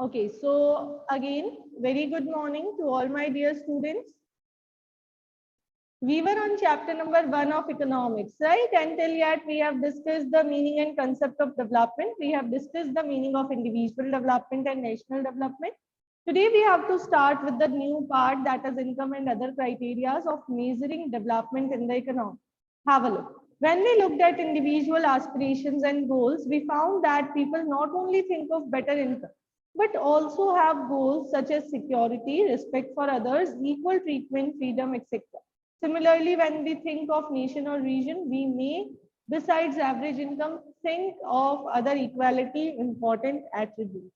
Okay, so again, very good morning to all my dear students. We were on chapter number 1 of economics, right? Until yet, we have discussed the meaning and concept of development. We have discussed the meaning of individual development and national development. Today, we have to start with the new part, that is income and other criteria of measuring development in the economy. Have a look. When we looked at individual aspirations and goals, we found that people not only think of better income, but also have goals such as security, respect for others, equal treatment, freedom, etc. Similarly, when we think of nation or region, we may, besides average income, think of other equality important attributes.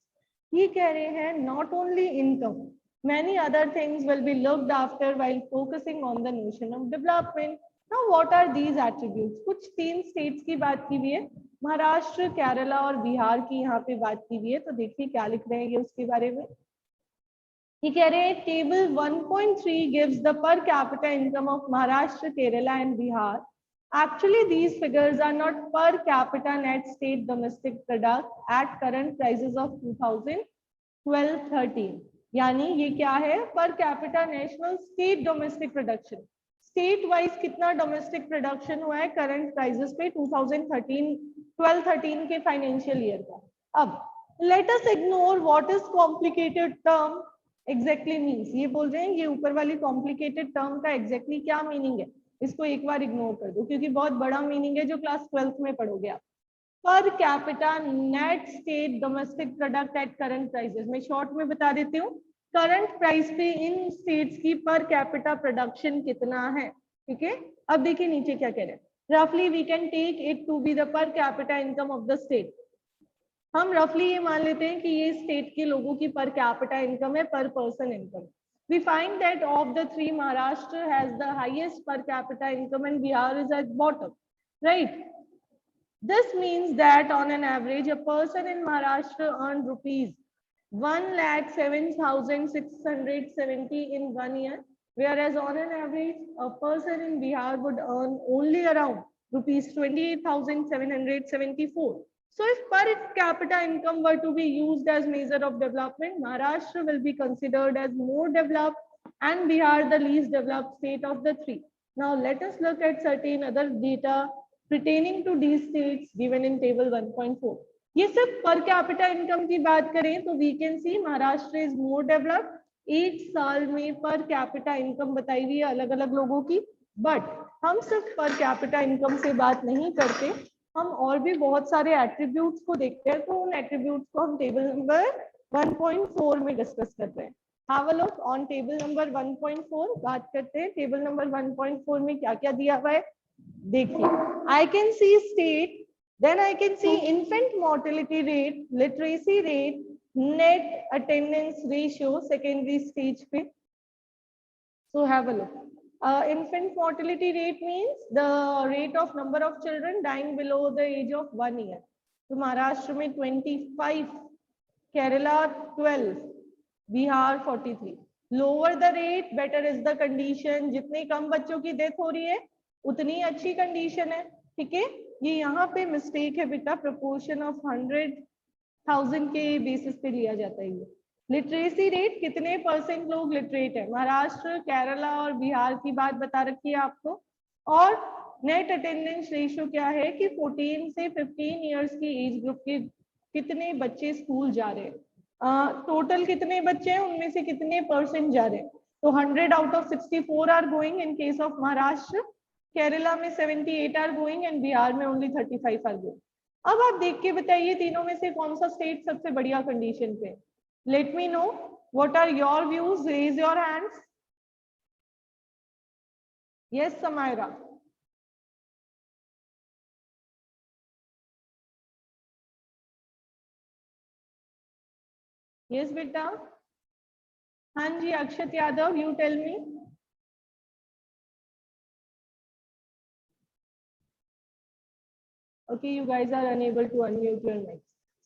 He कह रहे हैं not only income, many other things will be looked after while focusing on the notion of development. Now, what are these attributes? कुछ 3 states की बात की हुई है, महाराष्ट्र, केरला और बिहार की यहाँ पे बात की हुई है, तो देखिए क्या लिख रहे हैं ये उसके बारे में। ये कह रहे हैं table 1.3 gives the per capita income of Maharashtra, Kerala and Bihar. Actually, these figures are not per capita net state domestic product at current prices of 2012-13. यानी ये क्या है, per capita national state domestic production. State wise कितना domestic production हुआ है current prices पे 2012-13 के financial year का। अब let us ignore what is complicated term exactly means, ये बोल रहे हैं ये ऊपर वाली कॉम्प्लिकेटेड टर्म का एग्जैक्टली क्या मीनिंग है, इसको एक बार इग्नोर कर दो क्योंकि बहुत बड़ा मीनिंग है जो क्लास 12th में पढ़ोगे आप। Per capita net state domestic product at current prices, मैं शॉर्ट में बता देती हूँ, करंट प्राइस पे इन स्टेट्स की पर कैपिटा प्रोडक्शन कितना है, ठीक है। अब देखिए नीचे क्या कह रहे हैं, रफली we can take it to be the per capita income of the state. हम रफली ये मान लेते हैं कि ये स्टेट के लोगों की पर कैपिटा इनकम है, पर person income. We find that of the 3, Maharashtra has the highest per capita income and Bihar is at bottom, right? This means that on an average, a person in Maharashtra earned rupees 1,07,670 in 1 year, whereas on an average, a person in Bihar would earn only around rupees 28,774. So if per capita income were to be used as measure of development, Maharashtra will be considered as more developed and Bihar the least developed state of the 3. Now let us look at certain other data pertaining to these states given in table 1.4. ये सब पर capita income की बात करें तो we can see Maharashtra is more developed. एक साल में पर कैपिटा इनकम बताई हुई है अलग अलग लोगों की, बट हम सिर्फ पर कैपिटा इनकम से बात नहीं करते, हम और भी बहुत सारे एट्रीब्यूट्स को देखते हैं, तो उन एट्रीब्यूट्स को हम टेबल नंबर 1.4 में डिस्कस करते हैं। Have a look on table number 1.4, बात करते हैं टेबल नंबर 1.4 में क्या क्या दिया हुआ है। देखिए, I can see state, then I can see infant mortality rate, literacy rate, net attendance ratio secondary stage पे. So have a look. Infant mortality rate means the rate of number of children dying below the age of 1 year. तो महाराष्ट्र में 25, Kerala 12, Bihar 43. Lower the rate, better is the condition. जितने कम बच्चों की death हो रही है उतनी अच्छी कंडीशन है, ठीक है। ये यहाँ पे मिस्टेक है बेटा, प्रोपोर्शन ऑफ 100,000 के बेसिस पे लिया जाता है ये। लिटरेसी रेट, कितने परसेंट लोग लिटरेट है, महाराष्ट्र, केरला और बिहार की बात बता रखी है आपको। और नेट अटेंडेंस रेशियो क्या है कि 14 से 15 इयर्स की एज ग्रुप के कितने बच्चे स्कूल जा रहे हैं, टोटल कितने बच्चे हैं उनमें से कितने परसेंट जा रहे हैं, तो 100 out of 64 are going in case of Maharashtra, Kerala में 78 आर गोइंग एंड बिहार में ओनली 35 आर गोइंग। अब आप देख के बताइए तीनों में से कौन सा स्टेट सबसे बढ़िया कंडीशन पे। Let me know what are your views, raise your hands. Yes Samaira, yes बेटा, हाँ जी Akshat Yadav, you tell me. Okay, you guys are unable to unmute your mics.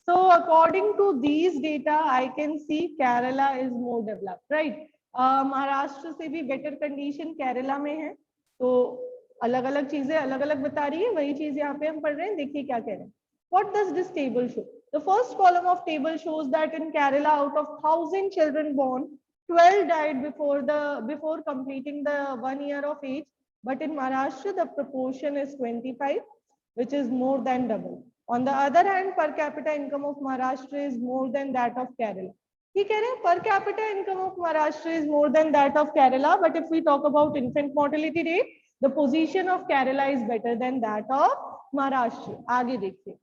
So according to these data, I can see Kerala is more developed, right? Maharashtra से भी better condition Kerala में है, तो अलग अलग चीजें अलग अलग बता रही है, वही चीज यहाँ पे हम पढ़ रहे हैं। देखिए क्या कह रहे हैं, What does this table show? The first column of table shows that in Kerala, out of 1,000 children born, 12 died before completing the 1 year of age. But in Maharashtra, the proportion is 25, which is more than double. On the other hand, per capita income of Maharashtra is more than that of Kerala. ये कह रहे हैं per capita income of Maharashtra is more than that of Kerala, but if we talk about infant mortality rate, the position of Kerala is better than that of Maharashtra. आगे देखिए.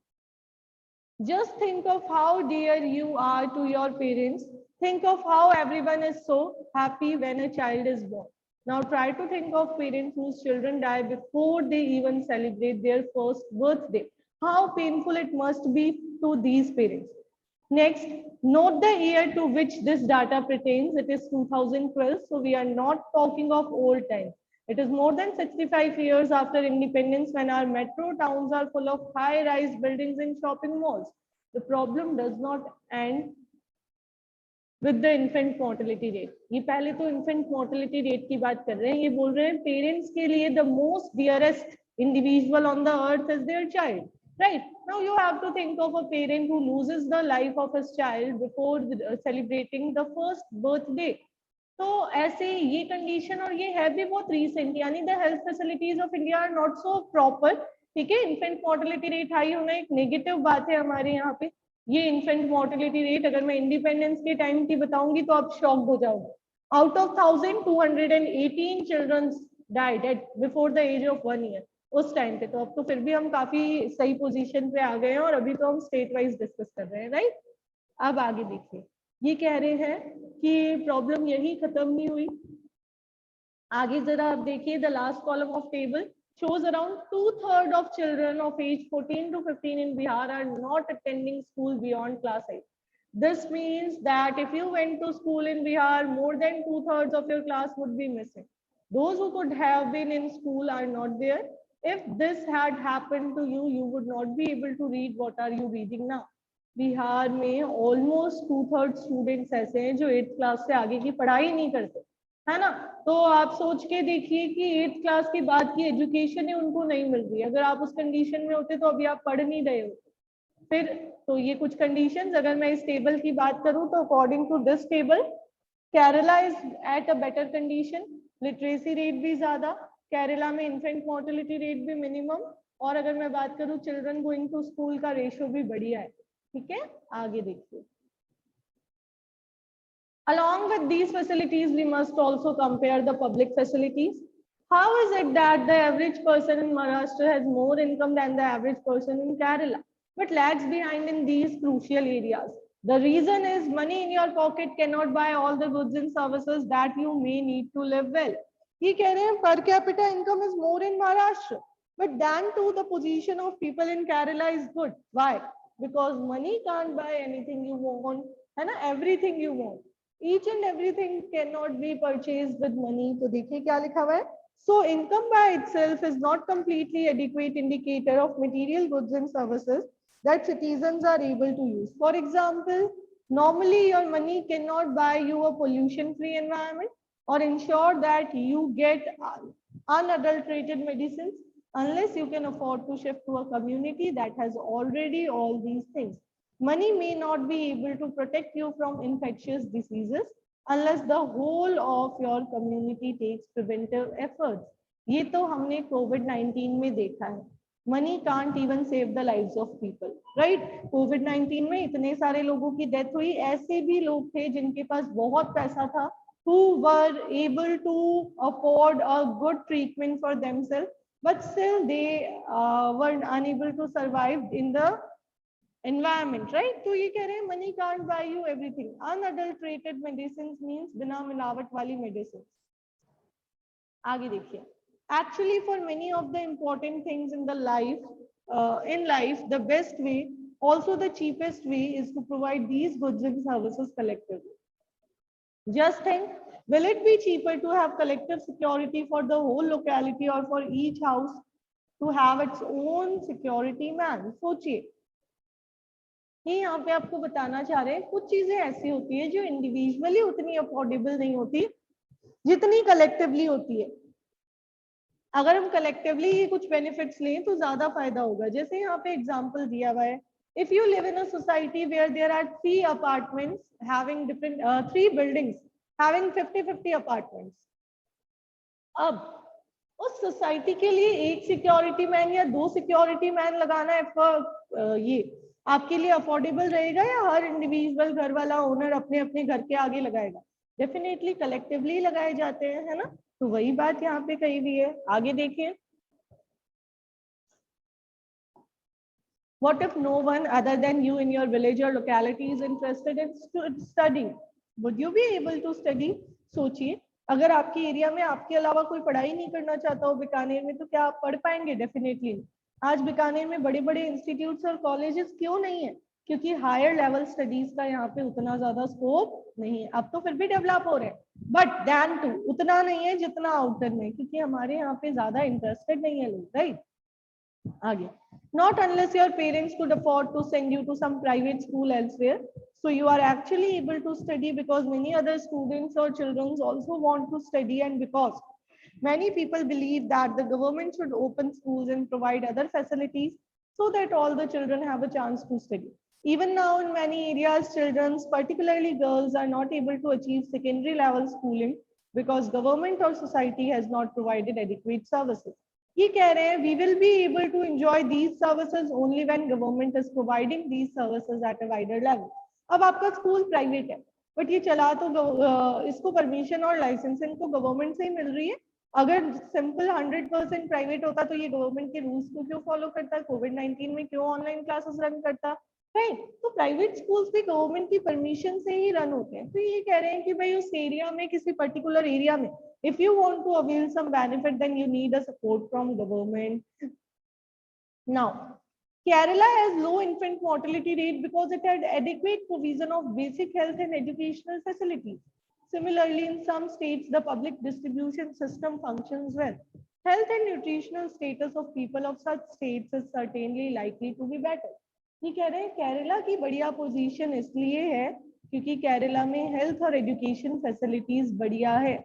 Just think of how dear you are to your parents. Think of how everyone is so happy when a child is born. Now try to think of parents whose children die before they even celebrate their first birthday. How painful it must be to these parents. Next, note the year to which this data pertains. It is 2012, so we are not talking of old times. It is more than 65 years after independence when our metro towns are full of high-rise buildings and shopping malls. The problem does not end with the infant mortality rate. ये पहले तो infant mortality rate की बात कर रहे हैं. ये बोल रहे हैं parents के लिए the most dearest individual on the earth is their child. Right now, you have to think of a parent who loses the life of his child before celebrating the first birthday. तो ऐसे ये condition और ये है भी बहुत recent, यानी the health facilities of India are not so proper. ठीक है, इन्फेंट मोर्टेलिटी रेट हाई होना एक नेगेटिव बात है हमारे यहाँ पे. ये इन्फेंट मोर्टेलिटी रेट अगर मैं इंडिपेंडेंस के टाइम की बताऊंगी तो आप शॉक्ड हो जाओगे. Out of 1218 children died at before the age of 1 year उस टाइम पे. तो अब तो फिर भी हम काफी सही पोजीशन पे आ गए हैं और अभी तो हम स्टेट वाइज डिस्कस कर रहे हैं. राइट, अब आगे देखिए. ये कह रहे हैं कि प्रॉब्लम यही खत्म नहीं हुई. आगे जरा आप देखिए, the last column of table shows around 2/3 of children of age 14 to 15 in Bihar are not attending school beyond class 8. This means that if you went to school in Bihar, more than 2/3 of your class would be missing. Those who could have been in school are not there. If this had happened to you, you would not be able to read what are you reading now. Bihar में almost 2/3 students ऐसे हैं जो 8th class से आगे की पढ़ाई नहीं करते, है ना. तो आप सोच के देखिए कि 8th क्लास के बाद की एजुकेशन है उनको नहीं मिल रही. अगर आप उस कंडीशन में होते तो अभी आप पढ़ नहीं रहे हो. फिर तो ये कुछ कंडीशंस, अगर मैं इस टेबल की बात करूं तो according to this table Kerala is at a better condition. Literacy rate भी ज्यादा, केरला में इन्फेंट मोर्टेलिटी रेट भी मिनिमम, और अगर मैं बात करूं चिल्ड्रन गोइंग टू स्कूल का रेशियो भी बढ़िया है. ठीक है, आगे देखिए. Along with these facilities, we must also compare the public facilities. How is it that the average person in Maharashtra has more income than the average person in Kerala, but lags behind in these crucial areas? The reason is money in your pocket cannot buy all the goods and services that you may need to live well. ये कह रहे हैं per capita income is more in Maharashtra, but then too the position of people in Kerala is good. Why? Because money can't buy anything you want, है ना, everything you want. Each and everything cannot be purchased with money. तो देखिए क्या लिखा हुआ है. So income by itself is not completely adequate indicator of material goods and services that citizens are able to use. For example, normally your money cannot buy you a pollution-free environment or ensure that you get unadulterated medicines unless you can afford to shift to a community that has already all these things. Money may not be able to protect you from infectious diseases unless the whole of your community takes preventive efforts. ये तो हमने COVID-19 में देखा है. Money can't even save the lives of people, right? COVID-19 में इतने सारे लोगों की डेथ हुई. ऐसे भी लोग थे जिनके पास बहुत पैसा था, who were able to afford a good treatment for themselves, but still they were unable to survive in the environment, right? तो ये कह रहे हैं money can't buy you everything. Unadulterated medicines means बिना मिलावट वाली medicines. आगे देखिए. Actually, for many of the important things in the life, the best way, also the cheapest way, is to provide these goods and services collectively. Just think, will it be cheaper to have collective security for the whole locality or for each house to have its own security man? सोचिए. ये यहाँ पे आपको बताना चाह रहे हैं कुछ चीजें ऐसी होती है जो इंडिविजुअली उतनी अफोर्डेबल नहीं होती जितनी कलेक्टिवली होती है. अगर हम कलेक्टिवली कुछ बेनिफिट्स लें तो ज्यादा फायदा होगा. जैसे यहाँ पे एग्जांपल दिया हुआ है, If you live in a society where there are 3 apartments having different 3 buildings having 50-50 apartments, अब उस सोसाइटी के लिए एक सिक्योरिटी मैन या 2 सिक्योरिटी मैन लगाना ये आपके लिए अफोर्डेबल रहेगा, या हर इंडिविजुअल घर वाला ओनर अपने अपने घर के आगे लगाएगा? डेफिनेटली कलेक्टिवली लगाए जाते हैं, है ना? तो वही बात यहाँ पे कही हुई है। आगे देखिए, what if no one other than you in your village or locality is interested in studying? Would you be able to study? सोचिए, अगर आपके एरिया में आपके अलावा कोई पढ़ाई नहीं करना चाहता हो बीकानेर में, तो क्या आप पढ़ पाएंगे? डेफिनेटली। आज बीकानेर में बड़े बड़े इंस्टीट्यूट्स और कॉलेजेस क्यों नहीं है? क्योंकि हायर लेवल स्टडीज का यहाँ पे उतना ज्यादा स्कोप नहीं है। अब तो फिर भी डेवलप हो रहे हैं, बट दैन टू उतना नहीं है जितना आउटर में, क्योंकि हमारे यहाँ पे ज्यादा इंटरेस्टेड नहीं है लोग, राइट? आगे, not unless your parents could afford to send you to some private school elsewhere, so you are actually able to study because many other students or children also want to study, and because many people believe that the government should open schools and provide other facilities so that all the children have a chance to study. Even now in many areas, children, particularly girls, are not able to achieve secondary level schooling because government or society has not provided adequate services. ये कह रहे हैं we will be able to enjoy these services only when government is providing these services at a wider level. अब आपका school private है, but ये चला तो इसको परमिशन और लाइसेंसिंग तो गवर्नमेंट से ही मिल रही है। अगर सिंपल 100% प्राइवेट होता तो ये गवर्नमेंट के रूल्स को क्यों फॉलो करता? कोविड-19 में क्यों ऑनलाइन क्लासेस रन करता? राइट? तो प्राइवेट स्कूल्स भी गवर्नमेंट की परमिशन से ही रन होते हैं। तो ये कह रहे हैं कि भाई उस एरिया में, किसी पर्टिकुलर एरिया में, if you want to avail some benefit, then you need a support from government. Now, Kerala has low infant mortality rate because it had adequate provision of basic health and educational facilities. Similarly, in some states, the public distribution system functions well. Health and nutritional status of people of such states is certainly likely to be better. ये कह रहे हैं केरला की बढ़िया position इसलिए है क्योंकि केरला में हेल्थ और एजुकेशन फैसिलिटीज बढ़िया है।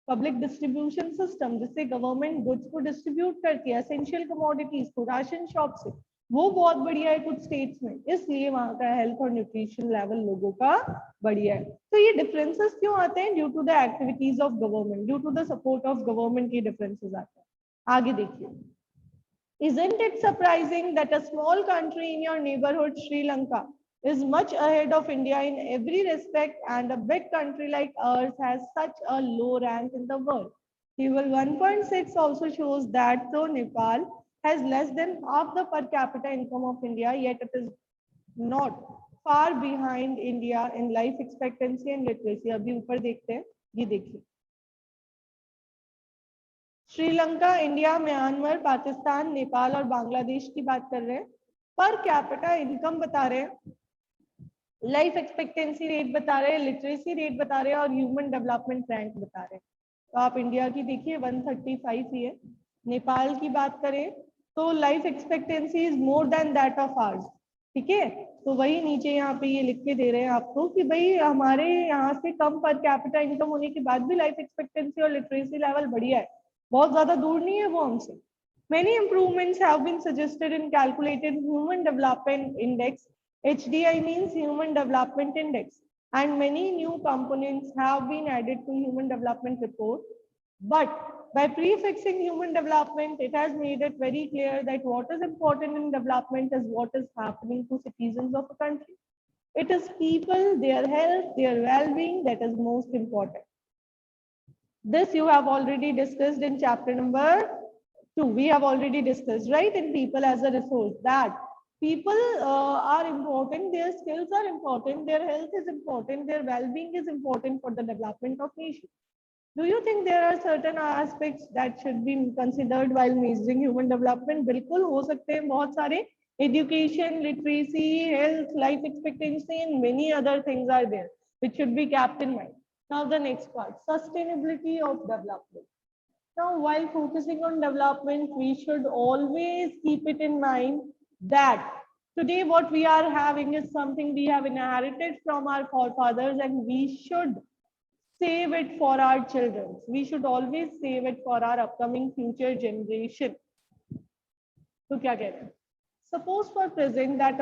पब्लिक डिस्ट्रीब्यूशन सिस्टम, जिससे गवर्नमेंट गुड्स को डिस्ट्रीब्यूट करती है, एसेंशियल कमोडिटीज को राशन शॉप से, वो बहुत बढ़िया है कुछ स्टेट्स में, इसलिए वहां का हेल्थ और न्यूट्रिशन लेवल लोगों का बढ़िया है। तो ये डिफरेंसेस क्यों आते हैं? Due to the activities of government, due to the support of government, ये डिफरेंसेस आते हैं। आगे देखिए, isn't it surprising that a small country in your neighborhood, Sri Lanka, is much ahead of India in every respect, and a big country like ours has such a low rank in the world? Table 1.6 also shows that though Nepal has less than half the per capita income of India, yet it is not far behind India in life expectancy and literacy. अभी ऊपर देखते हैं, ये देखिए, Sri Lanka, India, Myanmar, Pakistan, Nepal और बांग्लादेश की बात कर रहे हैं। पर कैपिटा इनकम बता रहे हैं, लाइफ एक्सपेक्टेंसी रेट बता रहे हैं, लिटरेसी रेट बता रहे हैं और ह्यूमन डेवलपमेंट रैंक बता रहे हैं। तो आप इंडिया की देखिए 135 ही है। नेपाल की बात करें तो life expectancy is more than that of hours. ठीक है, तो वही नीचे यहाँ पे ये लिख के दे रहे हैं आपको कि भाई हमारे यहाँ से कम पर कैपिटा इनकम होने के बाद भी लाइफ एक्सपेक्टेंसी और लिटरेसी लेवल बढ़िया है, बहुत ज्यादा दूर नहीं है वो हमसे। Many improvements have been suggested in calculating Human Development Index. HDI means Human Development Index, and many new components have been added to Human Development Report. But by prefixing human development, it has made it very clear that what is important in development is what is happening to citizens of a country. It is people, their health, their well-being that is most important. This you have already discussed in chapter number 2. We have already discussed, right, in people as a resource, that people are important, their skills are important, their health is important, their well-being is important for the development of nation. Do you think there are certain aspects that should be considered while measuring human development? बिल्कुल हो सकते हैं, बहुत सारे, education, literacy, health, life expectancy and many other things are there which should be kept in mind. Now the next part, sustainability of development. Now, while focusing on development, we should always keep it in mind that today what we are having is something we have inherited from our forefathers, and we should save it for our children. We should always save it for our upcoming future generation. तो क्या कह रहे हैं? Suppose for present that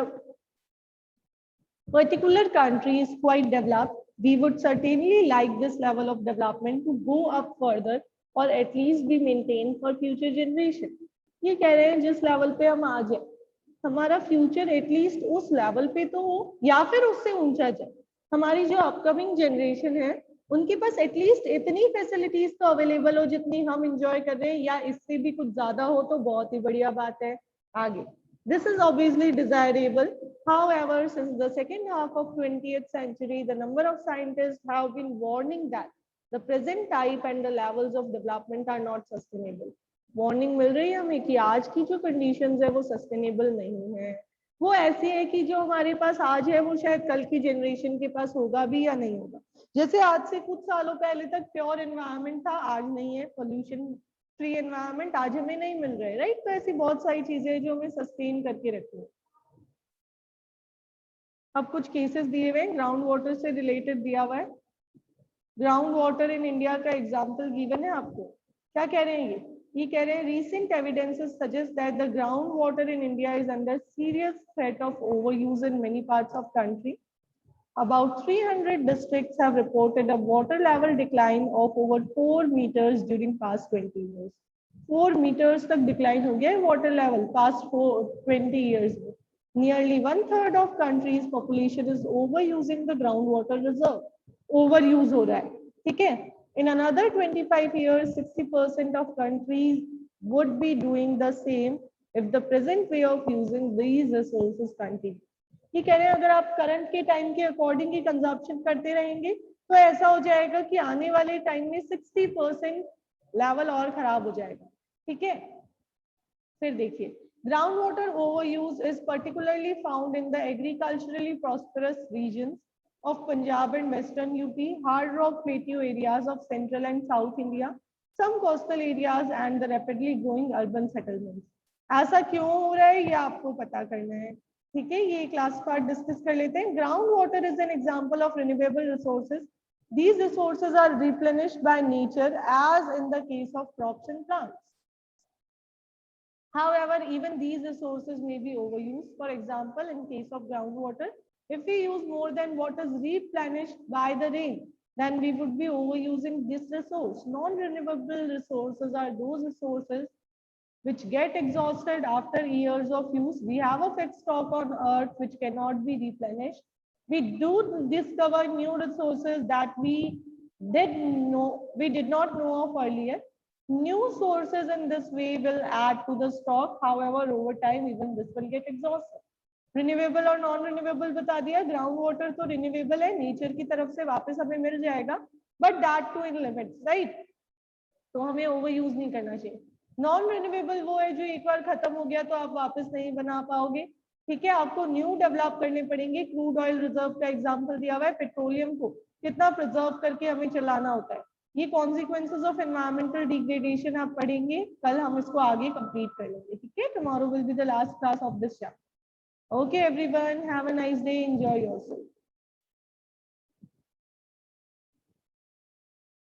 particular country is quite developed, we would certainly like this level of development to go up further or at least be maintained for future generation. ये कह रहे हैं जिस लेवल पे हम आ जाए हमारा फ्यूचर एटलीस्ट उस लेवल पे तो हो या फिर उससे ऊंचा जाए, हमारी जो अपकमिंग जनरेशन है उनके पास एटलीस्ट इतनी फैसिलिटीज तो अवेलेबल हो जितनी हम इंजॉय कर रहे हैं, या इससे भी कुछ ज्यादा हो तो बहुत ही बढ़िया बात है आगे. This is obviously desirable. However, since the second half of 20th century, the number of scientists have been warning that the present type and the levels of development are not sustainable. Warning मिल रही है हमें कि आज की जो conditions है वो सस्टेनेबल नहीं है, वो ऐसी है कि जो हमारे पास आज है वो शायद कल की जनरेशन के पास होगा भी या नहीं होगा. जैसे आज से कुछ सालों पहले तक प्योर एनवायरनमेंट था, आज नहीं है. पोल्यूशन फ्री एनवायरनमेंट आज हमें नहीं मिल रहा है, राइट. तो ऐसी बहुत सारी चीजें हैं जो हमें सस्टेन करके रखनी है. अब कुछ केसेस दिए हुए हैं, ग्राउंड वाटर से रिलेटेड दिया हुआ है. ग्राउंड वाटर इन इंडिया का एग्जाम्पल गिवन है आपको. क्या कह रहे हैं ये कह रहे हैं recent evidences suggest that the groundwater in India is under serious threat of overuse in many parts of country. About 300 districts have reported a water level decline of over 4 meters during past 20 years. 4 meters तक decline हो गया है water level past 20 years में. Nearly 1/3 of country's population is overusing the groundwater reserve. Overuse हो रहा है, ठीक है. In another 25 years, 60% of countries would be doing the same if the present way of using these resources continue. ये कह रहे हैं अगर आप करंट के टाइम के अकॉर्डिंग ही कंजप्शन करते रहेंगे तो ऐसा हो जाएगा कि आने वाले टाइम में 60% लेवल और खराब हो जाएगा, ठीक है. फिर देखिए, ground water overuse is particularly found in the agriculturally prosperous regions of Punjab and Western UP, hard rock plateau areas of Central and South India, some coastal areas and the rapidly growing urban settlements. ऐसा क्यों हो रहा है ये आपको पता करना है, ठीक है. ये क्लास पार्ट डिस्कस कर लेते हैं. Ground water is an example of renewable resources. These resources are replenished by nature as in the case of crops and plants. However, even these resources may be overused. For example, in case of groundwater, if we use more than what is replenished by the rain, then we would be overusing this resource. Non-renewable resources are those resources which get exhausted after years of use. We have a fixed stock on earth which cannot be replenished. We do discover new resources that we did not know of earlier. New sources in this way will add to the stock. However, over time, even this will get exhausted. Renewable और non renewable बता दिया. Ground water तो renewable है, nature की तरफ से वापस हमें मिल जाएगा, but that too in limits, right. तो हमें ओवर यूज नहीं करना चाहिए. नॉन रिन्यूएबल वो है जो एक बार खत्म हो गया तो आप वापस नहीं बना पाओगे, ठीक है. आपको न्यू डेवलप करने पड़ेंगे. क्रूड ऑयल रिजर्व का एग्जांपल दिया हुआ है. पेट्रोलियम को कितना प्रिजर्व करके हमें चलाना होता है. ये कॉन्सिक्वेंसेस ऑफ एनवायरमेंटल डिग्रेडेशन आप पढ़ेंगे. कल हम इसको आगे कंप्लीट कर लेंगे, ठीक है. Tomorrow will be the last class of this chapter. Okay, everyone, have a nice day. Enjoy yourself.